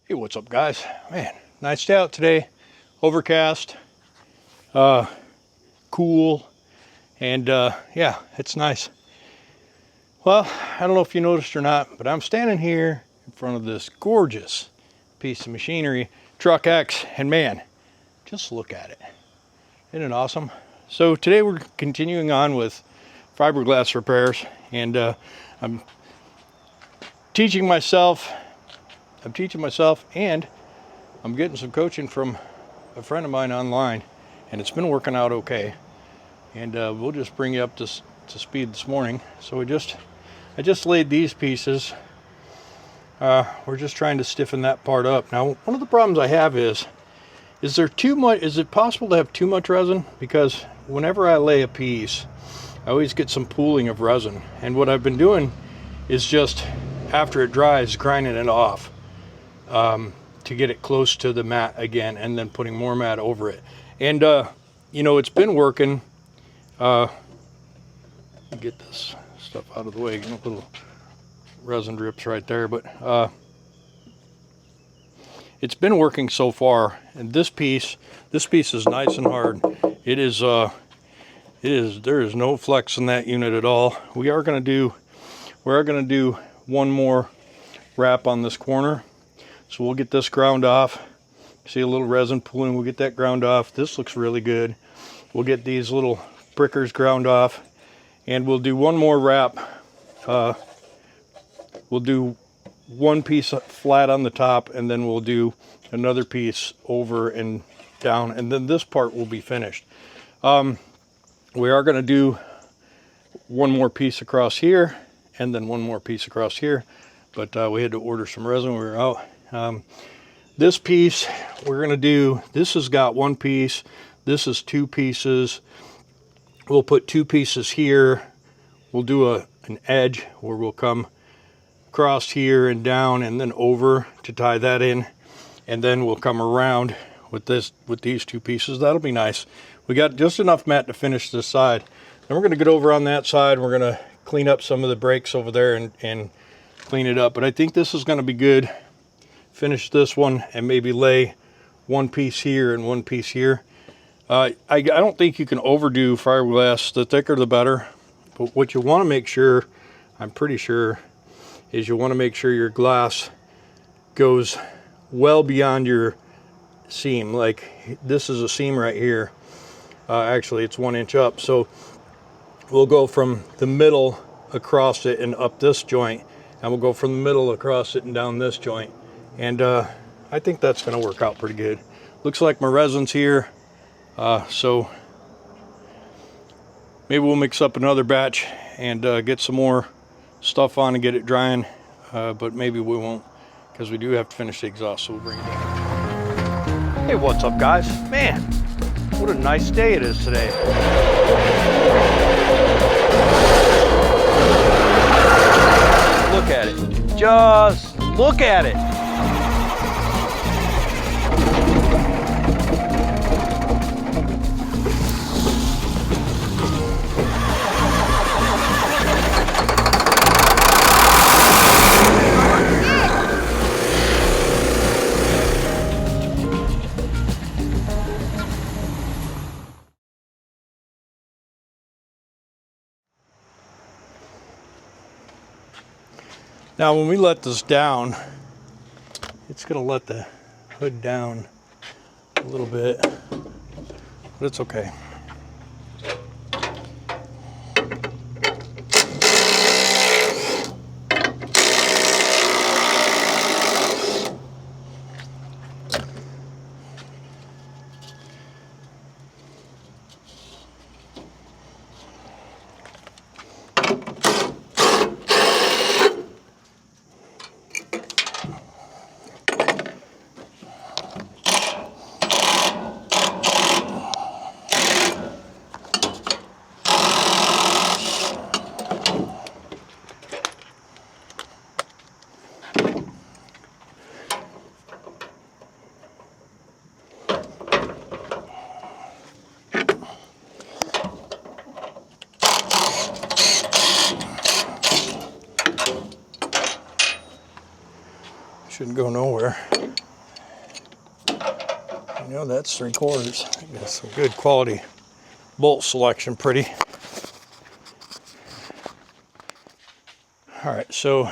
Hey, what's up, guys? Man, nice day out today. Overcast, cool, and yeah, it's nice. Well, I don't know if you noticed or not, but I'm standing here in front of this gorgeous piece of machinery, Truck X, and man, just look at it. Isn't it awesome? So today we're continuing on with fiberglass repairs, and I'm teaching myself, and I'm getting some coaching from a friend of mine online, and it's been working out okay. And we'll just bring you up to speed this morning. So I just laid these pieces. We're just trying to stiffen that part up. Now, one of the problems I have is there too much? Is it possible to have too much resin? Because whenever I lay a piece, I always get some pooling of resin. And what I've been doing is just after it dries, grinding it off. To get it close to the mat again, and then putting more mat over it. And you know, it's been working. Get this stuff out of the way. You know, little resin drips right there, but it's been working so far. And this piece is nice and hard. It is. There is no flex in that unit at all. We are going to do one more wrap on this corner. So we'll get this ground off. See a little resin pooling, we'll get that ground off. This looks really good. We'll get these little brickers ground off, and we'll do one more wrap. We'll do one piece flat on the top, and then we'll do another piece over and down, and then this part will be finished. We are going to do one more piece across here, and then one more piece across here, but we had to order some resin. We were out. This piece we're going to do, this has got one piece, this is two pieces. We'll put two pieces here. We'll do an edge where we'll come across here and down and then over to tie that in, and then we'll come around with these two pieces. That'll be nice. We got just enough mat to finish this side. Then we're going to get over on that side. We're going to clean up some of the breaks over there and clean it up, but I think this is going to be good. Finish this one and maybe lay one piece here and one piece here. I don't think you can overdo fiberglass. The thicker the better. But what you want to make sure, I'm pretty sure, is you want to make sure your glass goes well beyond your seam. Like this is a seam right here. Actually, it's 1 inch up. So we'll go from the middle across it and up this joint, and we'll go from the middle across it and down this joint. And I think that's going to work out pretty good. Looks like my resin's here. So maybe we'll mix up another batch and get some more stuff on and get it drying. But maybe we won't, because we do have to finish the exhaust, so we'll bring it down. Hey, what's up, guys? Man, what a nice day it is today. Look at it. Just look at it. Now, when we let this down, it's going to let the hood down a little bit, but it's okay. go nowhere. You know, that's 3/4. Got some good quality bolt selection, pretty. All right, so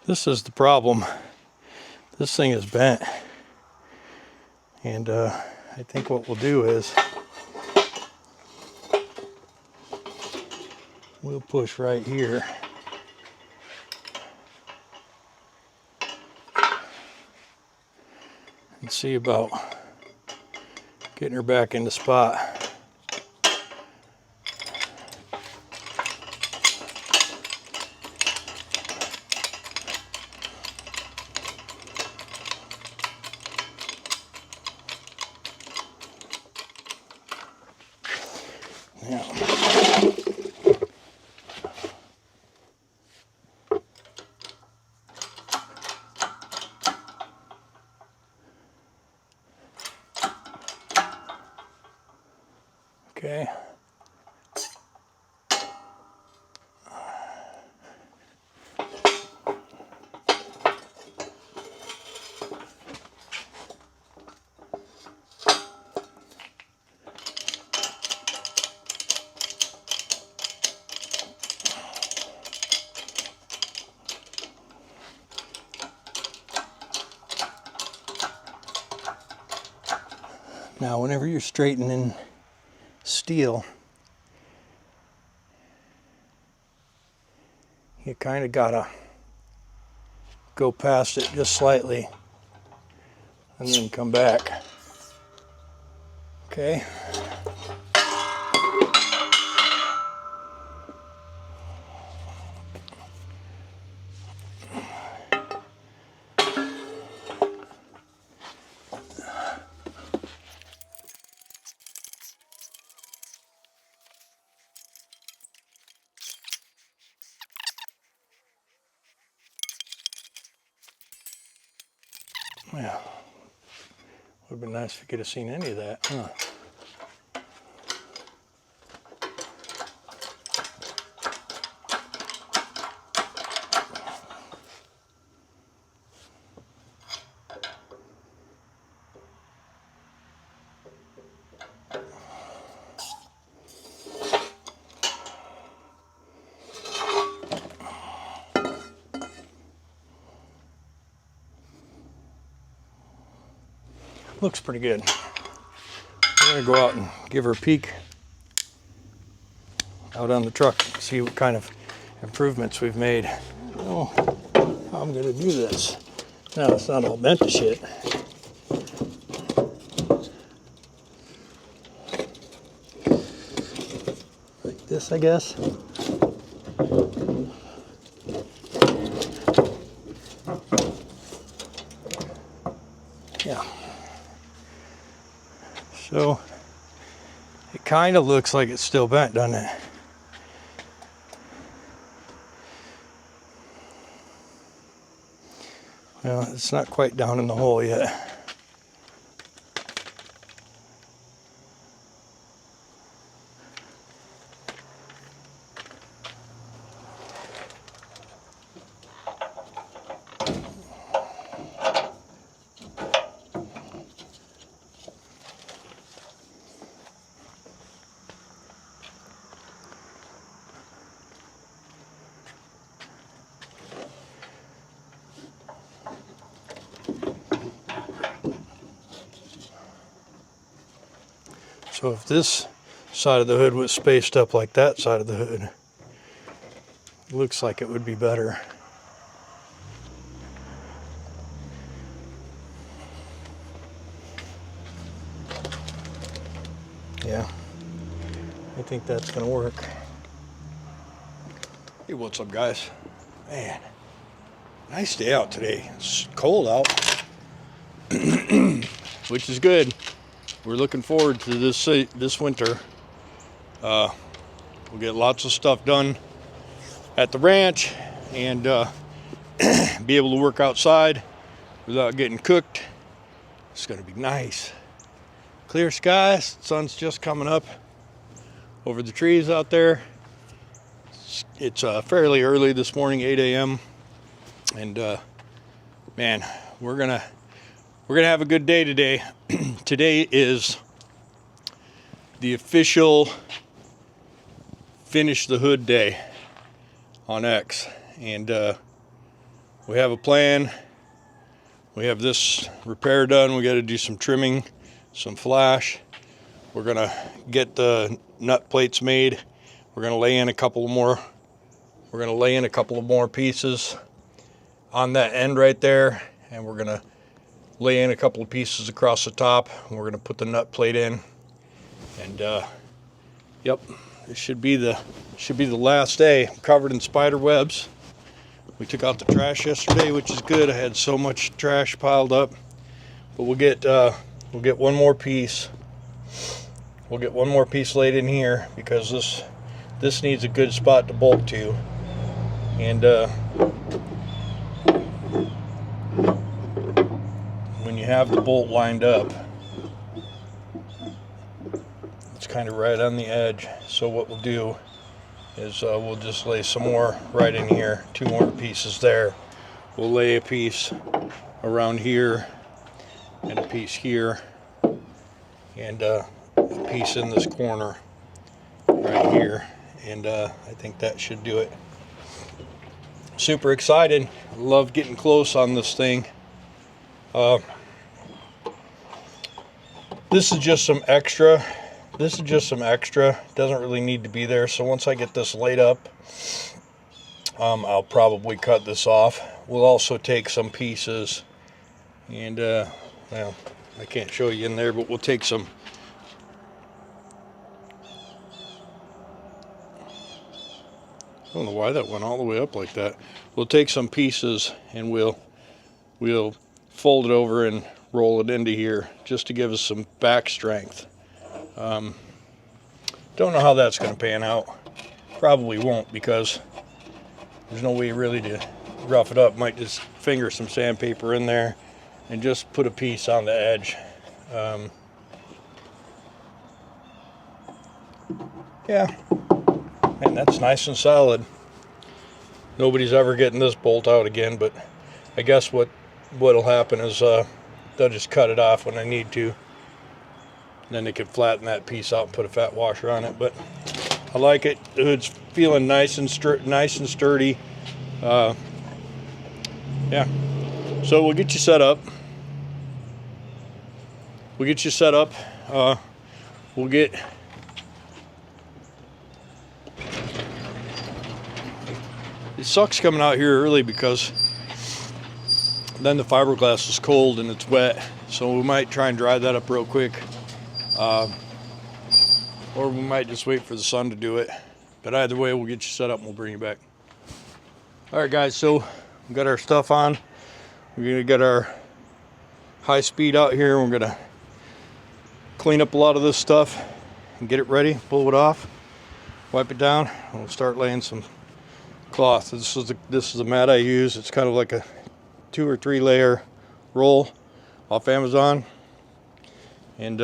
this is the problem. This thing is bent, and I think what we'll do is we'll push right here. And see about getting her back in the spot. Yeah. Okay. Now, whenever you're straightening steel, you kind of gotta go past it just slightly and then come back. Okay. Yeah, would have been nice if you could have seen any of that, huh? Looks pretty good. We're gonna go out and give her a peek out on the truck, see what kind of improvements we've made. Oh, I'm gonna do this. Now it's not all bent to shit. Like this, I guess. Yeah. So it kind of looks like it's still bent, doesn't it? Well, it's not quite down in the hole yet. So if this side of the hood was spaced up like that side of the hood, it looks like it would be better. Yeah, I think that's gonna work. Hey, what's up, guys? Man, nice day out today. It's cold out, which is good. We're looking forward to this winter. We'll get lots of stuff done at the ranch and be able to work outside without getting cooked. It's gonna be nice. Clear skies, sun's just coming up over the trees out there. It's fairly early this morning, 8 a.m. and man, we're gonna have a good day today. Today is the official finish the hood day on X, and we have a plan. We have this repair done. We got to do some trimming, some flash. We're gonna get the nut plates made. We're gonna lay in a couple more. We're gonna lay in a couple of more pieces on that end right there, and we're gonna lay in a couple of pieces across the top. And we're gonna put the nut plate in, and yep, it should be the last day. I'm covered in spider webs. We took out the trash yesterday, which is good. I had so much trash piled up, but we'll get one more piece. We'll get one more piece laid in here because this needs a good spot to bolt to, and when you have the bolt lined up, it's kind of right on the edge. So what we'll do is we'll just lay some more right in here, 2 more pieces there. We'll lay a piece around here and a piece here, and a piece in this corner right here, and I think that should do it. Super excited. Love getting close on this thing. This is just some extra. Doesn't really need to be there. So once I get this laid up, I'll probably cut this off. We'll also take some pieces, and well, I can't show you in there, but we'll take some. I don't know why that went all the way up like that. We'll take some pieces and we'll fold it over and roll it into here just to give us some back strength. Don't know how that's going to pan out. Probably won't, because there's no way really to rough it up. Might just finger some sandpaper in there and just put a piece on the edge. Yeah, and that's nice and solid. Nobody's ever getting this bolt out again, but I guess what'll happen is they'll just cut it off when I need to. Then they can flatten that piece out and put a fat washer on it. But I like it. The hood's feeling nice and sturdy. Yeah. So we'll get you set up. We'll get. It sucks coming out here early because then the fiberglass is cold and it's wet. So we might try and dry that up real quick. Or we might just wait for the sun to do it. But either way, we'll get you set up and we'll bring you back. Alright guys, so we got our stuff on. We're going to get our high speed out here. We're going to clean up a lot of this stuff and get it ready, pull it off, wipe it down, and we'll start laying some cloth. This is the mat I use. It's kind of like a 2 or 3 layer roll off Amazon. And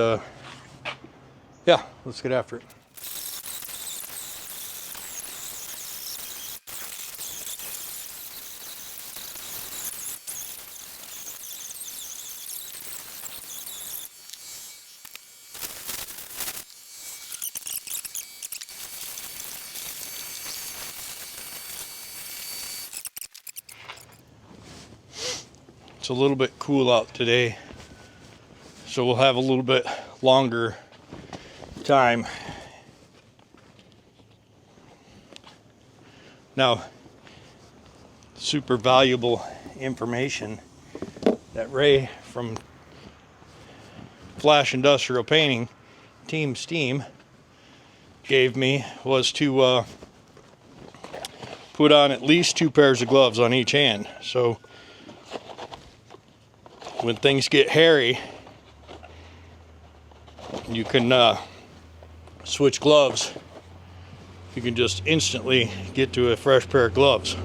yeah, let's get after it. It's a little bit cool out today, so we'll have a little bit longer time. Now, super valuable information that Ray from Flash Industrial Painting, Team Steam, gave me was to put on at least 2 pairs of gloves on each hand. So when things get hairy, you can switch gloves. You can just instantly get to a fresh pair of gloves.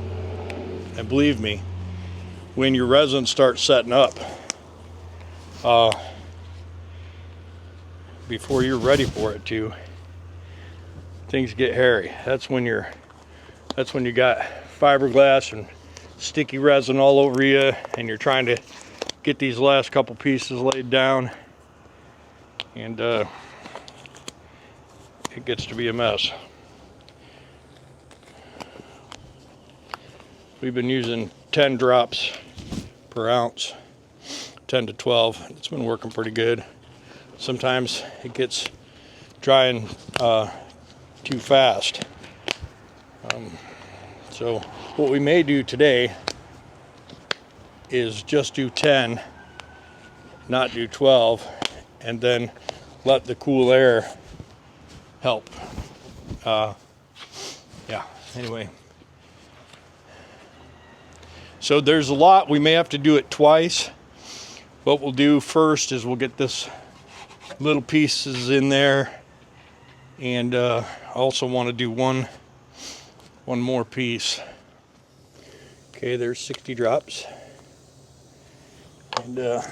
And believe me, when your resin starts setting up, before you're ready for it to, things get hairy. That's when you got fiberglass and sticky resin all over you and you're trying to get these last couple pieces laid down, and it gets to be a mess. We've been using 10 drops per ounce, 10 to 12. It's been working pretty good. Sometimes it gets drying too fast. So what we may do today is just do 10, not do 12, and then let the cool air help. Yeah, anyway. So there's a lot. We may have to do it twice. What we'll do first is we'll get this little pieces in there, and I also want to do one more piece. Okay, there's 60 drops, and we're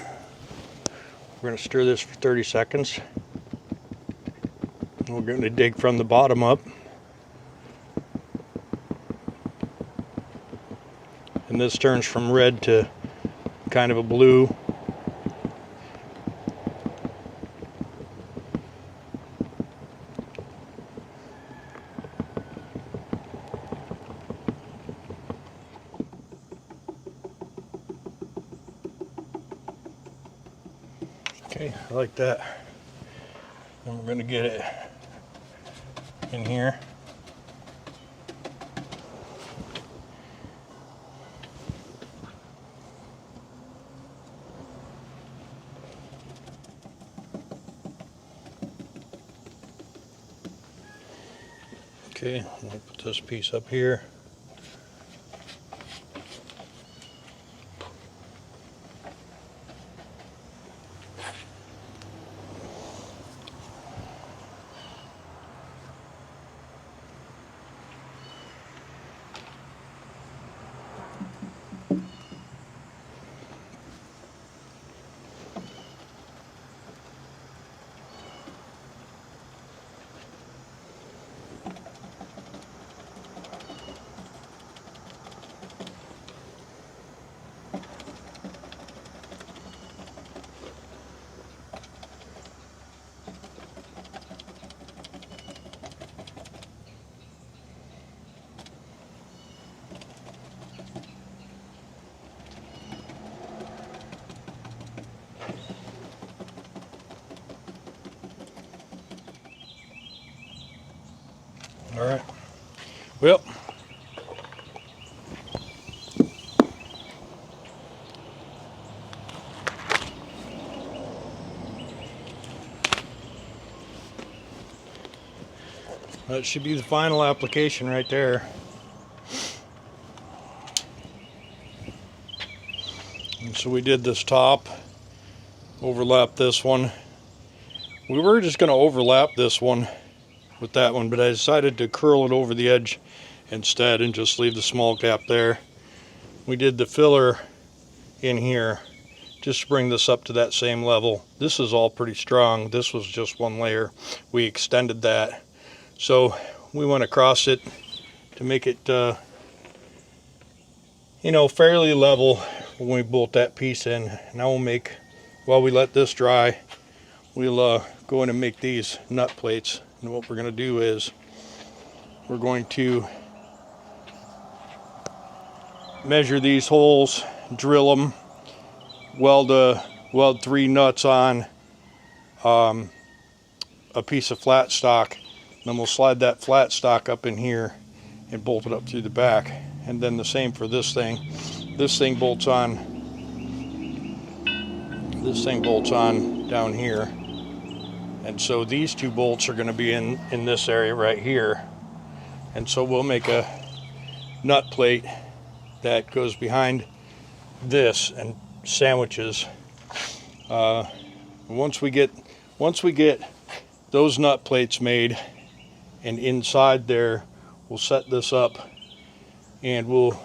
going to stir this for 30 seconds. We're going to dig from the bottom up, and this turns from red to kind of a blue. Okay, I like that. And we're going to get it in here. Okay, I'm going to put this piece up here. All right. Well, that should be the final application right there. And so we did this top, overlap this one. We were just going to overlap this one with that one, but I decided to curl it over the edge instead and just leave the small gap there. We did the filler in here just to bring this up to that same level. This is all pretty strong. This was just one layer. We extended that. So we went across it to make it, fairly level when we bolt that piece in. Now while we let this dry, we'll go in and make these nut plates. And what we're going to do is we're going to measure these holes, drill them, weld 3 nuts on a piece of flat stock. Then we'll slide that flat stock up in here and bolt it up through the back. And then the same for this thing. This thing bolts on down here. And so these 2 bolts are going to be in this area right here. And so we'll make a nut plate that goes behind this and sandwiches. Once we get those nut plates made, and inside there, we'll set this up and we'll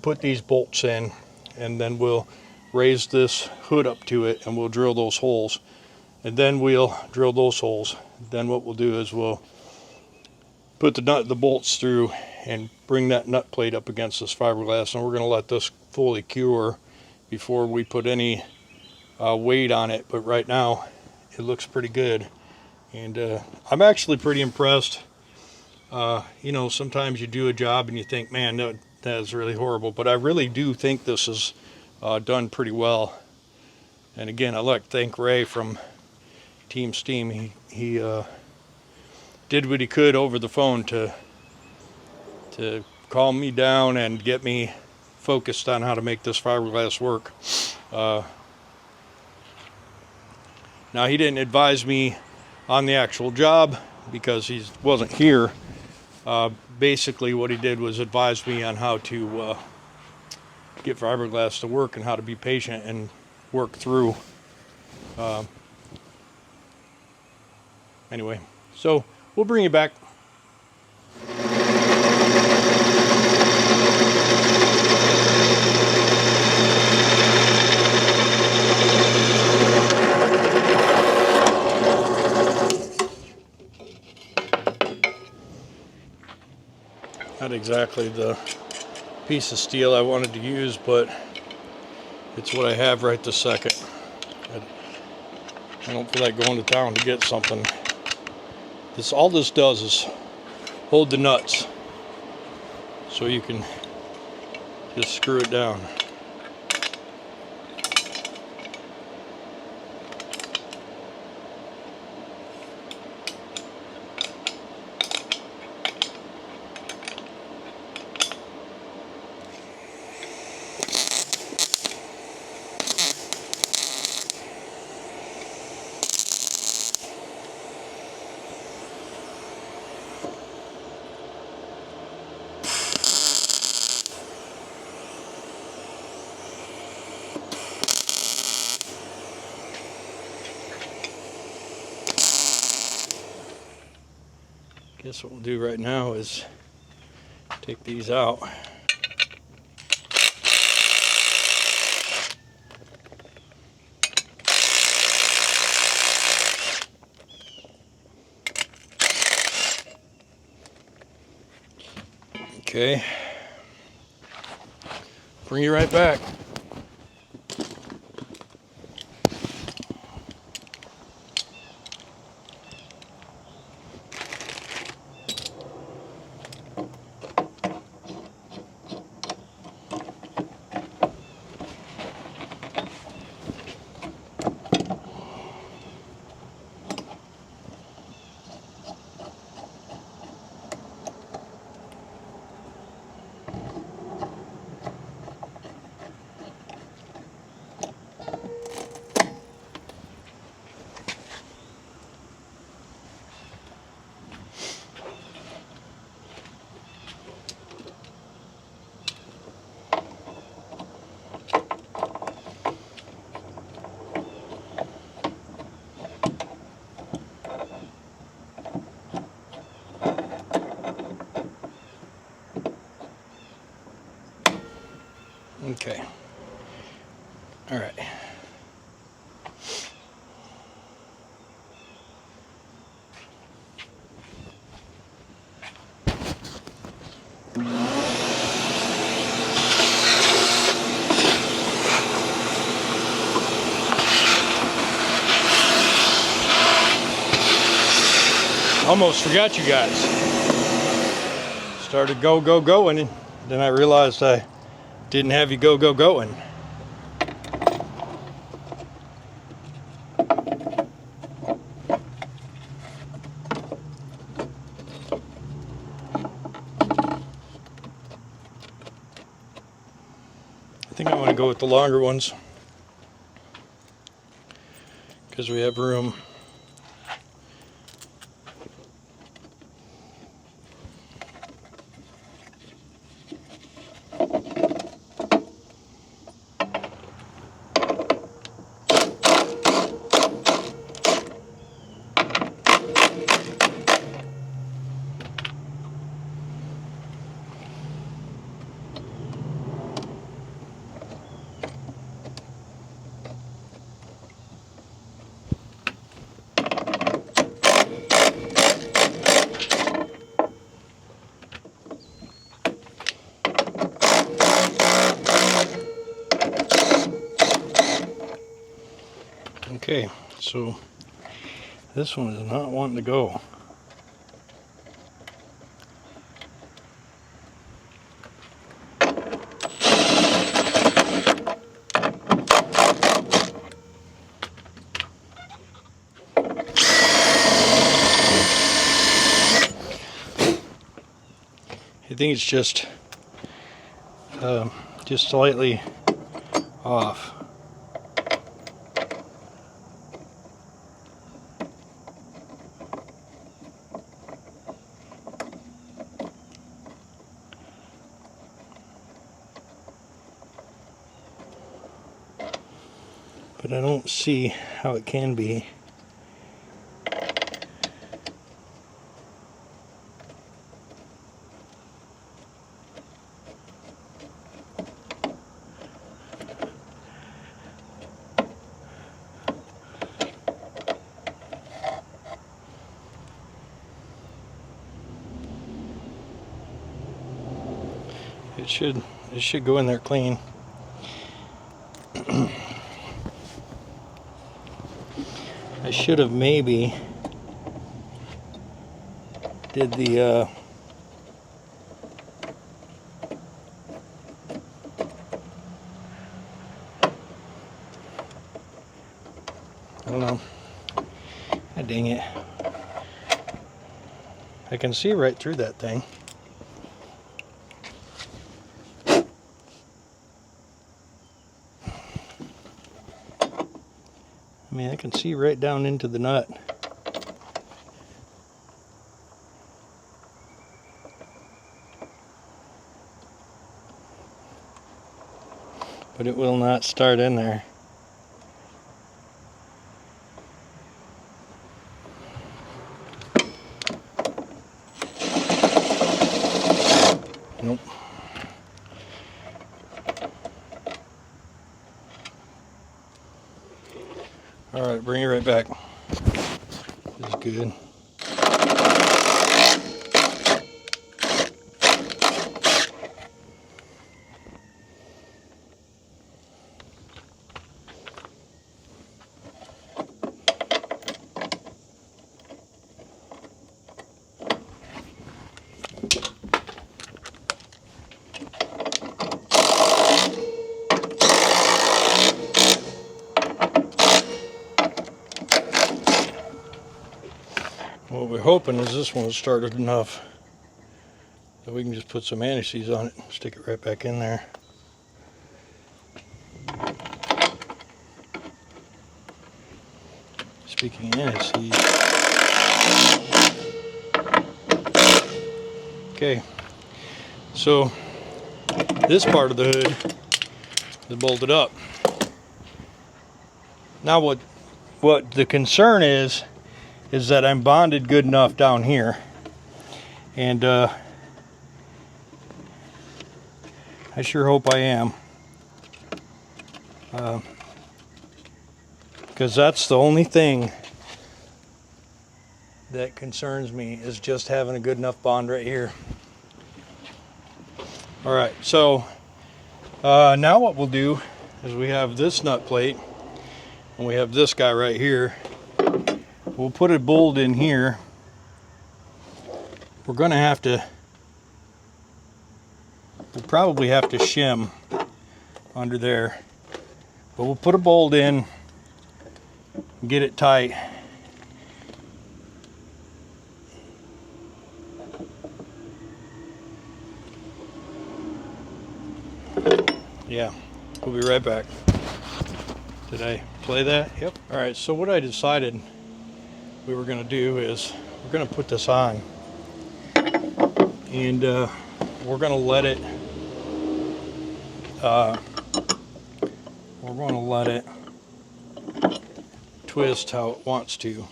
put these bolts in, and then we'll raise this hood up to it and we'll drill those holes. And then we'll drill those holes. Then what we'll do is we'll put the bolts through and bring that nut plate up against this fiberglass, and we're going to let this fully cure before we put any weight on it. But right now it looks pretty good, and I'm actually pretty impressed. You know, sometimes you do a job and you think, man, that is really horrible, but I really do think this is done pretty well. And again, I'd like to thank Ray from Team Steam. He did what he could over the phone to calm me down and get me focused on how to make this fiberglass work. Now, he didn't advise me on the actual job because he wasn't here. Basically, what he did was advise me on how to get fiberglass to work and how to be patient and work through. Anyway, so we'll bring you back. Not exactly the piece of steel I wanted to use, but it's what I have right this second. I don't feel like going to town to get something. All this does is hold the nuts so you can just screw it down. Guess what we'll do right now is take these out. Okay, bring you right back. Okay. All right. Almost forgot you guys. Started going, and then I realized I didn't have you going. I think I'm going to go with the longer ones because we have room. Okay, so this one is not wanting to go. I think it's just slightly off. But I don't see how it can be. It should go in there clean. I should have maybe did the I don't know. Ah, dang it. I can see right through that thing. I mean, I can see right down into the nut. But it will not start in there. Nope. Alright, bring it right back. This is good. What we're hoping is this one will start enough that we can just put some anti-seize on it and stick it right back in there. Speaking of anti-seize. Okay, so this part of the hood is bolted up. Now what the concern is that I'm bonded good enough down here, and I sure hope I am, because that's the only thing that concerns me, is just having a good enough bond right here. Alright, so now what we'll do is we have this nut plate and we have this guy right here. We'll put a bolt in here. We're going to have to, we'll probably have to shim under there, but we'll put a bolt in and get it tight. Yeah, we'll be right back. Did I play that? Yep. All right, so what I decided we were going to do is we're going to put this on, and we're going to let it twist how it wants to.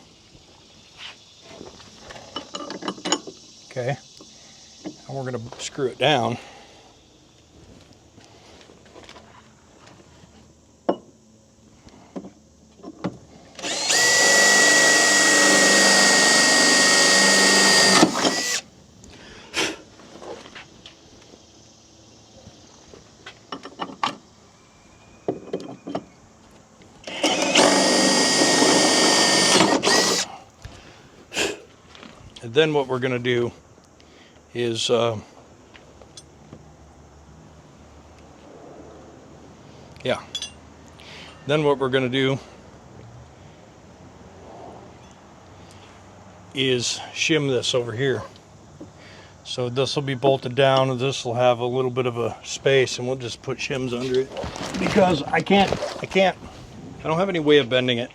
Okay, and we're going to screw it down. then what we're going to do is then what we're going to do is shim this over here. So this will be bolted down, and this will have a little bit of a space, and we'll just put shims under it because I don't have any way of bending it.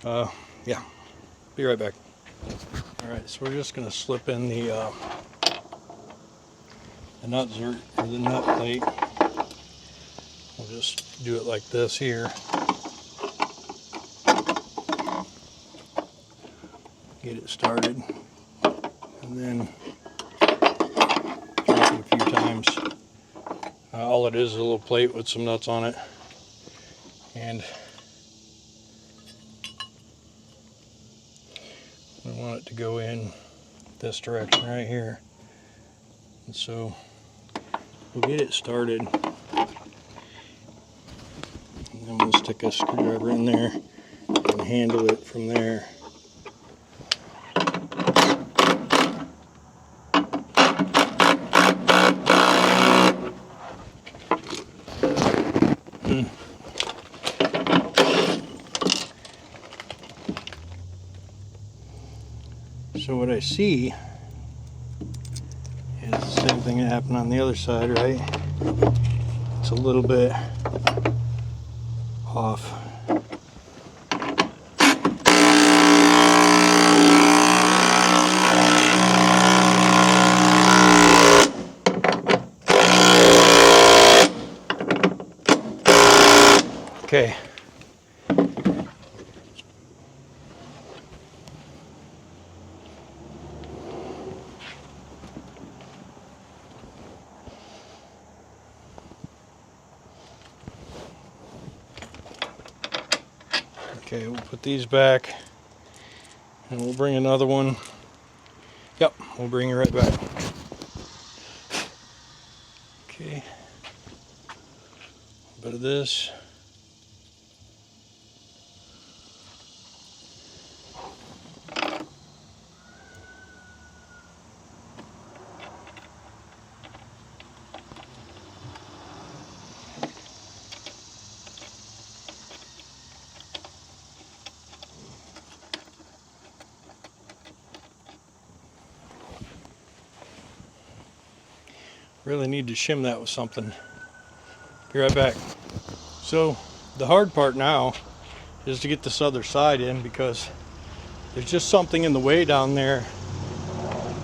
Yeah, be right back. All right, so we're just going to slip in the nut plate. We'll just do it like this here. Get it started, and then drop it a few times. All it is a little plate with some nuts on it, and we want it to go in this direction right here. And so we'll get it started, and then we'll stick a screwdriver in there and handle it from there. So what I see is the same thing that happened on the other side, right? It's a little bit off. Okay. Okay, we'll put these back, and we'll bring another one. Yep, we'll bring it right back. Okay, a bit of this. Really need to shim that with something. Be right back. So the hard part now is to get this other side in, because there's just something in the way down there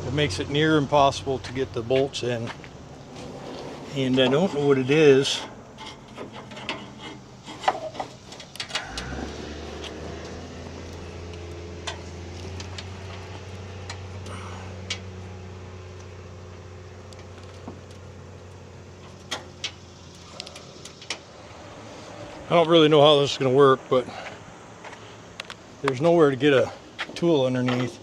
that makes it near impossible to get the bolts in, and I don't know what it is. I don't really know how this is going to work, but there's nowhere to get a tool underneath.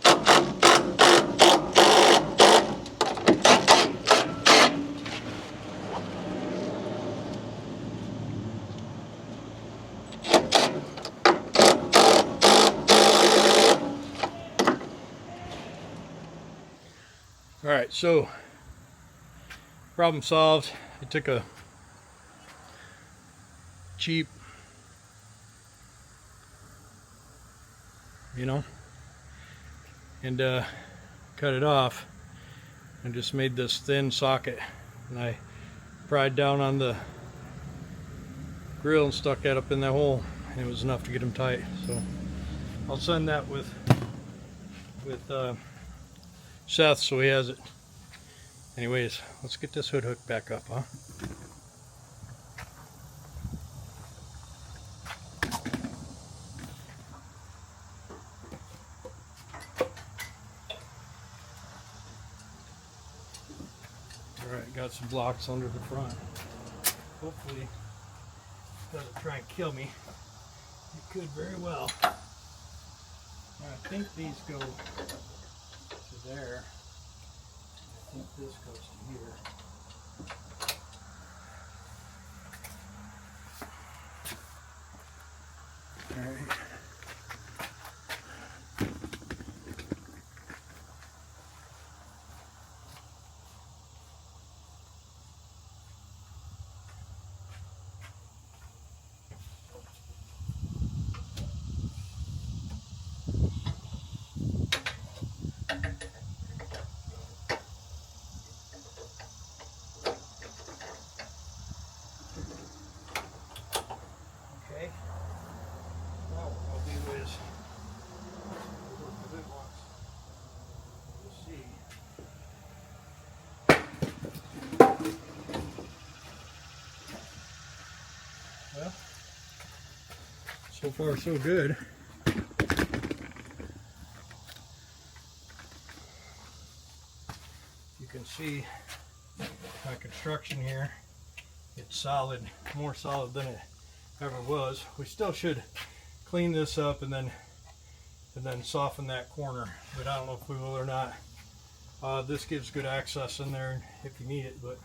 All right, so problem solved. I took a cheap, and cut it off and just made this thin socket, and I pried down on the grill and stuck that up in that hole, and it was enough to get them tight. So I'll send that with Seth so he has it. Anyways, let's get this hood hook back up, huh? Alright, got some blocks under the front. Hopefully it doesn't try and kill me. It could very well. I think these go to there. I think this goes to here. Alright. I'll do is work with it once. We'll see. Well, so far so good. You can see my construction here. It's solid, more solid than it ever was. We still should clean this up and then soften that corner, but I don't know if we will or not. This gives good access in there if you need it, but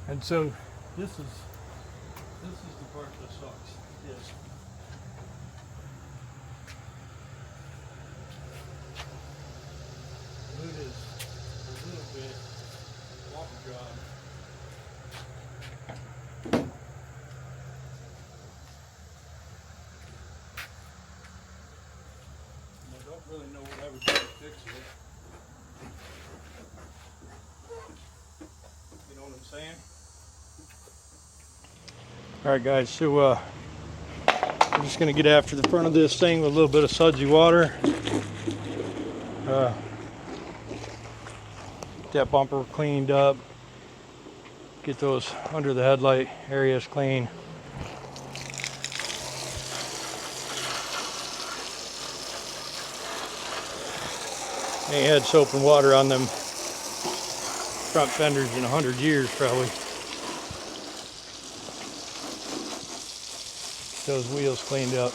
and so this is the part that sucks. Is the hood is a little bit off the job. And I don't really know what I would do to fix it. You know what I'm saying? Alright guys, so we're just going to get after the front of this thing with a little bit of sudsy water. Get that bumper cleaned up. Get those under the headlight areas clean. Ain't had soap and water on them front fenders in 100 years probably. Those wheels cleaned up.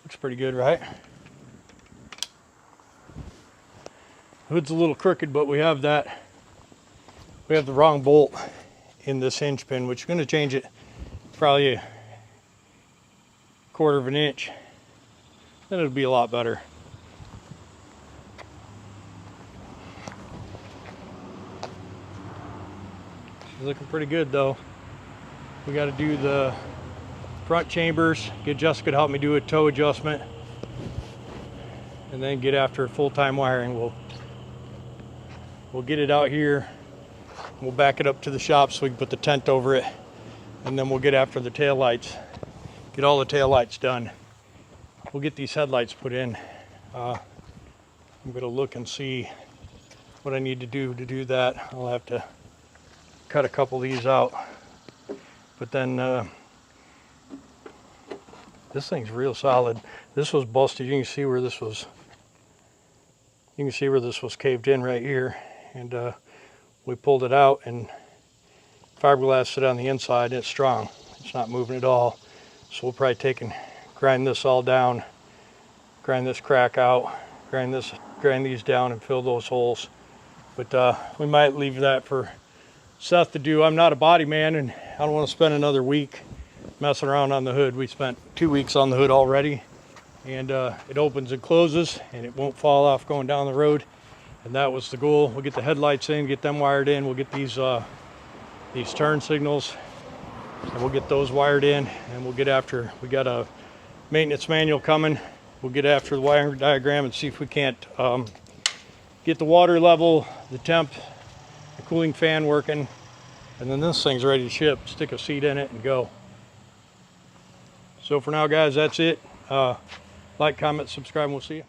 Looks pretty good, right? Hood's a little crooked, but we have that. We have the wrong bolt in this hinge pin, which is going to change it probably a 1/4 of an inch. Then it'll be a lot better. It's looking pretty good though. We got to do the front chambers. Get Jessica to help me do a toe adjustment, and then get after full-time wiring. We'll get it out here. We'll back it up to the shop so we can put the tent over it, and then we'll get after the tail lights. Get all the tail lights done. We'll get these headlights put in. I'm gonna look and see what I need to do that. I'll have to cut a couple of these out, but then this thing's real solid. This was busted. You can see where this was. You can see where this was caved in right here, and we pulled it out, and fiberglass it on the inside. It's strong. It's not moving at all. So we'll probably take and grind this all down, grind this crack out, grind these down, and fill those holes. But we might leave that for Seth to do. I'm not a body man, and I don't want to spend another week messing around on the hood. We spent 2 weeks on the hood already, and it opens and closes, and it won't fall off going down the road. And that was the goal. We'll get the headlights in, get them wired in. We'll get these turn signals, and we'll get those wired in, and we'll get after. We got a maintenance manual coming. We'll get after the wiring diagram and see if we can't get the water level, the temp, the cooling fan working, and then this thing's ready to ship. Stick a seat in it and go. So for now, guys, that's it. Like, comment, subscribe, and we'll see you.